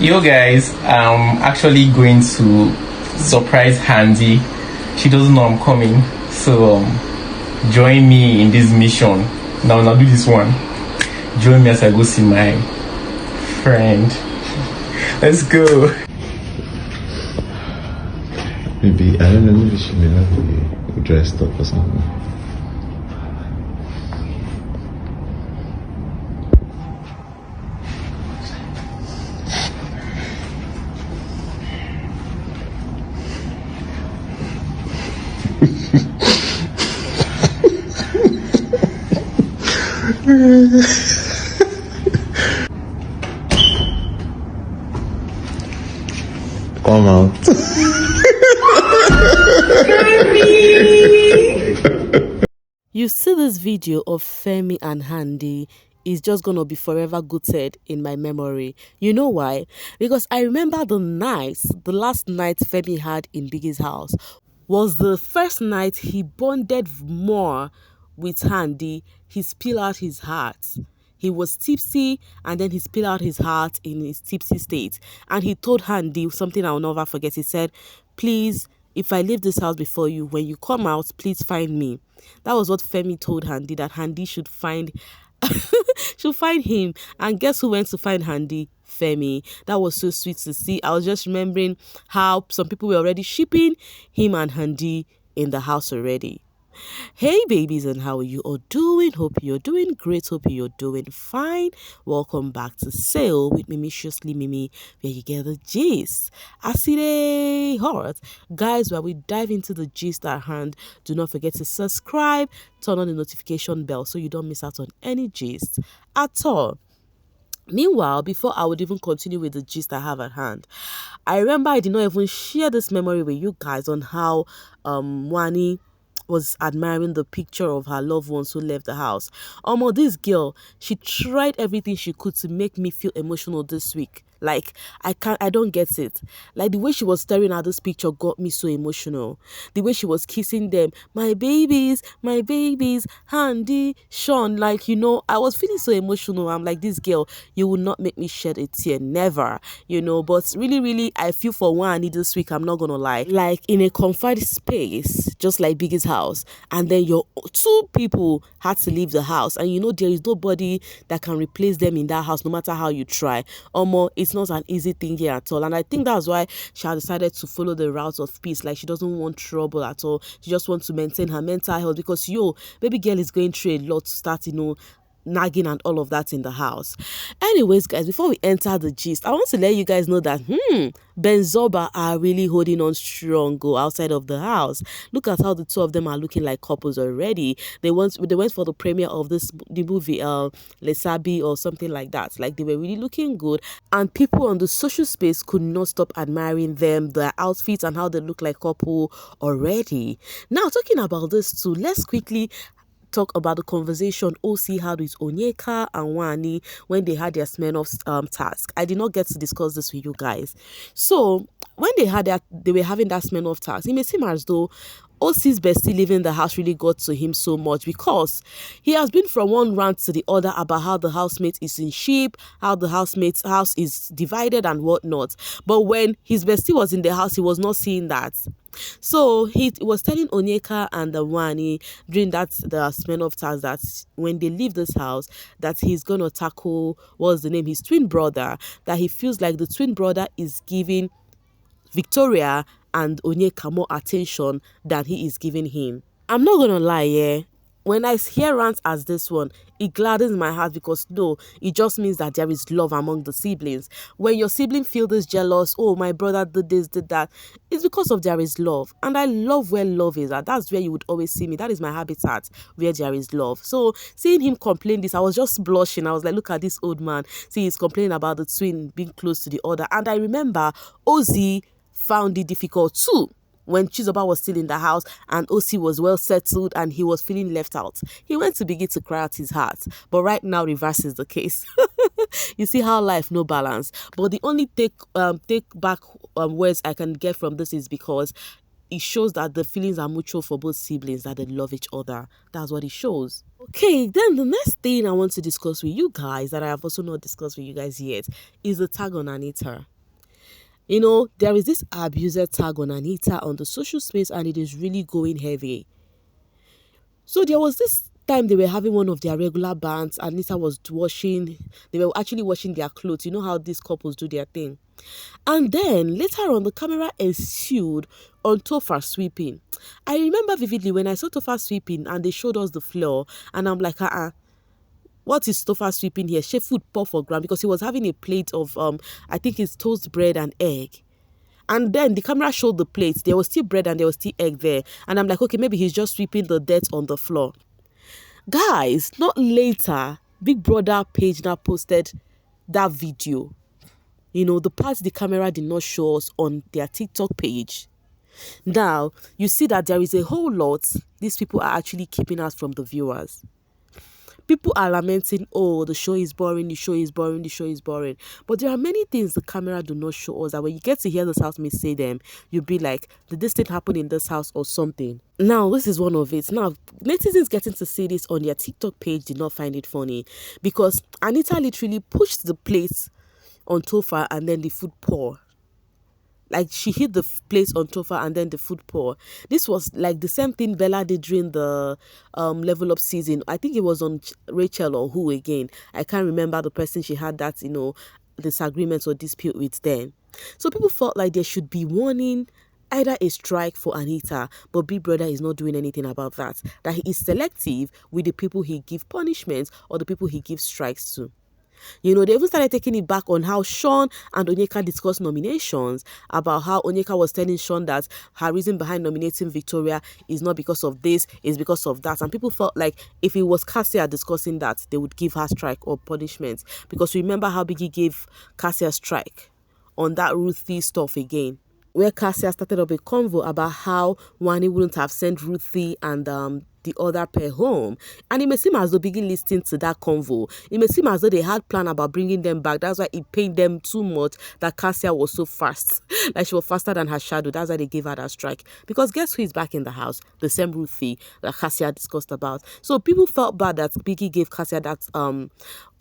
Yo guys, I'm actually going to surprise Handy. She doesn't know I'm coming, so join me in this mission. Now do this one. Join me as I go see my friend. Let's go. Maybe, I don't know, maybe she may not be dressed up or something. Come out. You see this video of Femi and Handy is just gonna be forever goated in my memory. You know why? Because I remember the last night Femi had in Biggie's house was the first night he bonded more with Handy. He spilled out his heart. He was tipsy and then he spilled out his heart in his tipsy state. And he told Handy something I'll never forget. He said, please, if I leave this house before you, when you come out, please find me. That was what Femi told Handy, that Handy should find should find him. And guess who went to find Handy? Femi. That was so sweet to see. I was just remembering how some people were already shipping him and Handy in the house already. Hey babies, and how are you all doing? Hope you're doing great. Hope you're doing fine. Welcome back to Sale with Mimiciously Mimi, where you get the gist. As it hot, guys, while we dive into the gist at hand, do not forget to subscribe, turn on the notification bell so you don't miss out on any gist at all. Meanwhile, before I would even continue with the gist I have at hand, I remember I did not even share this memory with you guys on how Wanni was admiring the picture of her loved ones who left the house. This girl, she tried everything she could to make me feel emotional this week. Like, I don't get it. Like, the way she was staring at this picture got me so emotional. The way she was kissing them, my babies, Handy, Sean, like, you know, I was feeling so emotional. I'm like, this girl, you will not make me shed a tear, never, you know. But really, I feel for Wanni this week, I'm not gonna lie. Like, in a confined space, just like Biggie's house, and then your two people had to leave the house, and you know, there is nobody that can replace them in that house, no matter how you try. It's not an easy thing here at all, and I think that's why she had decided to follow the route of peace. Like, she doesn't want trouble at all. She just wants to maintain her mental health, because baby girl is going through a lot to start, you know, nagging and all of that in the house. Anyways, guys, before we enter the gist, I want to let you guys know that Benzoba are really holding on strong outside of the house. Look at how the two of them are looking like couples already. They went for the premiere of the movie Lesabi or something like that. Like, they were really looking good, and people on the social space could not stop admiring them, their outfits, and how they look like couple already. Now, talking about this too, let's quickly talk about the conversation Ocee had with Onyeka and Wanni when they had their Smirnoff task. I did not get to discuss this with you guys. So when they were having that Smirnoff task, it may seem as though Ocee's bestie leaving the house really got to him so much, because he has been from one rant to the other about how the housemate is in sheep, how the housemate's house is divided and whatnot. But when his bestie was in the house, he was not seeing that. So he was telling Onyeka and the Wanni during the Smirnoff task that when they leave this house, that he's gonna tackle, what's the name, his twin brother, that he feels like the twin brother is giving Victoria and Onyeka more attention than he is giving him. I'm not gonna lie, yeah. When I hear rants as this one, it gladdens my heart, because it just means that there is love among the siblings. When your sibling feels this jealous, oh, my brother did this, did that, it's because of there is love. And I love where love is at. That's where you would always see me. That is my habitat, where there is love. So seeing him complain this, I was just blushing. I was like, look at this old man. See, he's complaining about the twin being close to the other. And I remember Ocee found it difficult too when Chizoba was still in the house and Ocee was well settled and he was feeling left out. He went to begin to cry out his heart. But right now, reverse is the case. You see how life no balance. But the only take back words I can get from this is because it shows that the feelings are mutual for both siblings, that they love each other. That's what it shows. Okay, then the next thing I want to discuss with you guys that I have also not discussed with you guys yet is the tag on Anita. You know, there is this abuser tag on Anita on the social space, and it is really going heavy. So there was this time they were having one of their regular bands. Anita was washing, they were actually washing their clothes. You know how these couples do their thing. And then later on, the camera ensued on Topher sweeping. I remember vividly when I saw Topher sweeping and they showed us the floor, and I'm like, what is Topher sweeping here? Chef food pour for ground, because he was having a plate of I think it's toast bread and egg. And then the camera showed the plates. There was still bread and there was still egg there. And I'm like, okay, maybe he's just sweeping the dirt on the floor. Guys, not later, Big Brother page now posted that video. You know, the parts the camera did not show us on their TikTok page. Now, you see that there is a whole lot these people are actually keeping us from the viewers. People are lamenting, oh, the show is boring, the show is boring, the show is boring. But there are many things the camera do not show us that when you get to hear this housemates say them, you'll be like, did this thing happen in this house or something? Now, this is one of it. Now, netizens getting to see this on their TikTok page did not find it funny, because Anita literally pushed the plate on Topher and then the food pour. Like, she hit the place on Topher and then the food pour. This was like the same thing Bella did during the level up season. I think it was on Rachel or who again. I can't remember the person she had that, you know, disagreement or dispute with then. So people felt like there should be warning, either a strike for Anita, but Big Brother is not doing anything about that. That he is selective with the people he gives punishments or the people he gives strikes to. You know, they even started taking it back on how Sean and Onyeka discussed nominations, about how Onyeka was telling Sean that her reason behind nominating Victoria is not because of this, it's because of that. And people felt like if it was Kassia discussing that, they would give her strike or punishment. Because remember how Biggie gave Kassia strike on that Ruthie stuff again, where Kassia started up a convo about how Wanni wouldn't have sent Ruthie and the other pair home. And it may seem as though Biggie listened to that convo. It may seem as though they had planned about bringing them back. That's why it pained them too much that Kassia was so fast. Like, she was faster than her shadow. That's why they gave her that strike. Because guess who is back in the house? The same Ruthie that Kassia discussed about. So people felt bad that Biggie gave Kassia that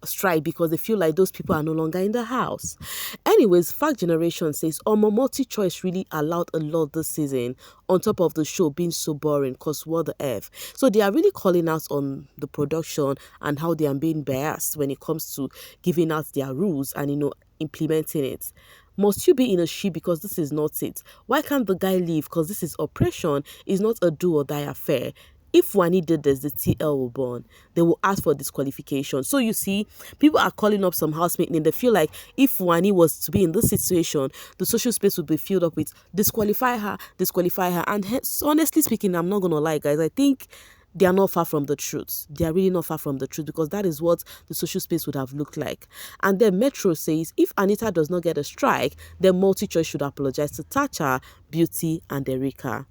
strike because they feel like those people are no longer in the house. Anyways, Fact Generation says multi-choice really allowed a lot this season, on top of the show being so boring, cause what the F. So they are really calling out on the production and how they are being biased when it comes to giving out their rules and, you know, implementing it. Must you be in a ship because this is not it? Why can't the guy leave? Because this is oppression. It's not a do or die affair. If Wanni did this, the TL will burn. They will ask for disqualification. So you see, people are calling up some housemates and they feel like if Wanni was to be in this situation, the social space would be filled up with disqualify her, disqualify her. And hence, honestly speaking, I'm not going to lie, guys, I think they are not far from the truth. They are really not far from the truth, because that is what the social space would have looked like. And then Metro says, if Anita does not get a strike, then multi-choice should apologize to Thatcher, Beauty, and Erika.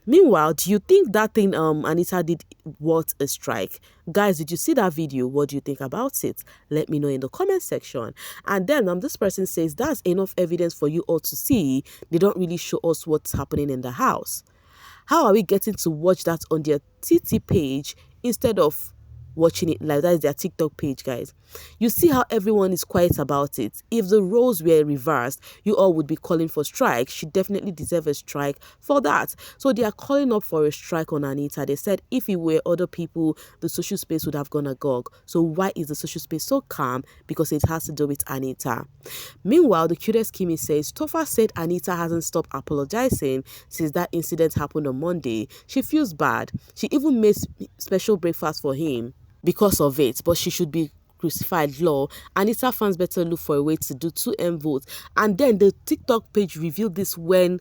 Meanwhile, do you think that thing Anita did worth a strike? Guys, did you see that video? What do you think about it? Let me know in the comment section. And then this person says that's enough evidence for you all to see. They don't really show us what's happening in the house. How are we getting to watch that on their TT page instead of watching it live? That is their TikTok page, guys. You see how everyone is quiet about it. If the roles were reversed, you all would be calling for strike. She definitely deserves a strike for that. So they are calling up for a strike on Anita. They said if it were other people, the social space would have gone agog. So why is the social space so calm? Because it has to do with Anita. Meanwhile, the cutest Kimi says Topher said Anita hasn't stopped apologizing since that incident happened on Monday. She feels bad. She even made special breakfast for him because of it, but she should be crucified. Law. Anita fans better look for a way to do 2M votes. And then the TikTok page revealed this when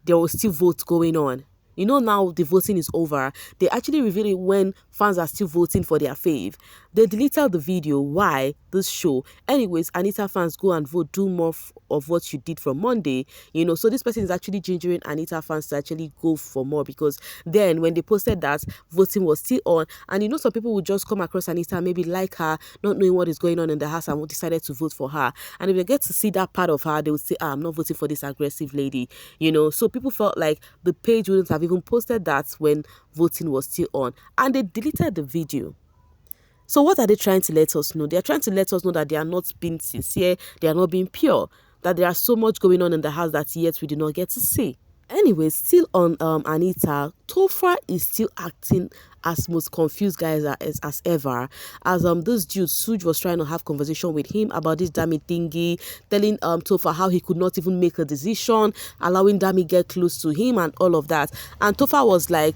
there was still votes going on. You know, now the voting is over. They actually revealed it when fans are still voting for their fave. They deleted the video. Why? This show. Anyways, Anita fans, go and vote. Do more of what you did from Monday. You know, so this person is actually gingering Anita fans to actually go for more, because then when they posted that, voting was still on. And you know, some people would just come across Anita, maybe like her, not knowing what is going on in the house, and decided to vote for her. And if they get to see that part of her, they would say, I'm not voting for this aggressive lady. You know, so people felt like the page wouldn't have even posted that when voting was still on. And they deleted the video. So what are they trying to let us know? They are trying to let us know that they are not being sincere, they are not being pure. that there are so much going on in the house that yet we do not get to see. Anyway, still on Anita, Topher is still acting as most confused guys as ever. As this dude Suj was trying to have conversation with him about this Dami thingy, telling Topher how he could not even make a decision, allowing Dami get close to him and all of that. And Topher was like,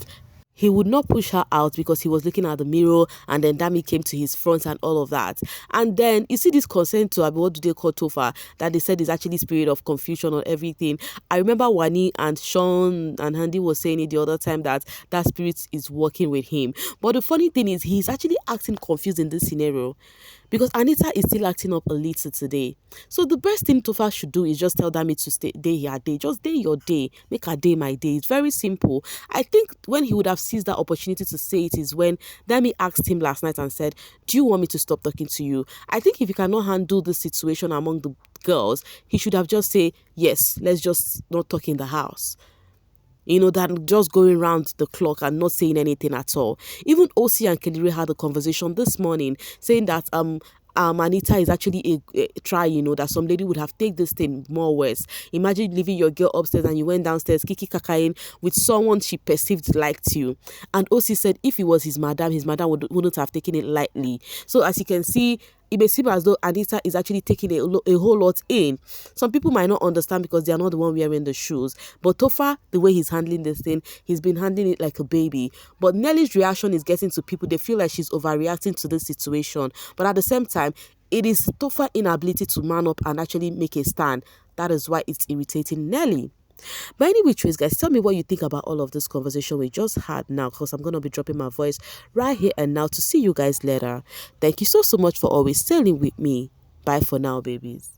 he would not push her out because he was looking at the mirror, and then Dami came to his front and all of that. And then you see this consent to what do they call Topher that they said is actually spirit of confusion or everything. I remember Wanni and Sean and Handy was saying it the other time that that spirit is working with him. But the funny thing is he's actually acting confused in this scenario because Anita is still acting up a little today. So the best thing Topher should do is just tell Dami to stay day your day. Just day your day. Make her day my day. It's very simple. I think when he would have seized that opportunity to say it is when Dami asked him last night and said, do you want me to stop talking to you? I think if he cannot handle the situation among the girls, he should have just say, yes, let's just not talk in the house. You know, than just going round the clock and not saying anything at all. Even Ocee and Kedire had a conversation this morning saying that Anita is actually a try, you know, that some lady would have take this thing more worse. Imagine leaving your girl upstairs and you went downstairs kiki kakaing with someone she perceived liked you. And Ocee said if it was his madam wouldn't have taken it lightly. So as you can see, it may seem as though Anita is actually taking a whole lot in. Some people might not understand because they are not the one wearing the shoes. But Topher, the way he's handling this thing, he's been handling it like a baby. But Nelly's reaction is getting to people. They feel like she's overreacting to this situation. But at the same time, it is Topher's inability to man up and actually make a stand. That is why it's irritating Nelly. But anyway, guys, tell me what you think about all of this conversation we just had now, because I'm going to be dropping my voice right here and now to see you guys later. Thank you so much for always staying with me. Bye for now, babies.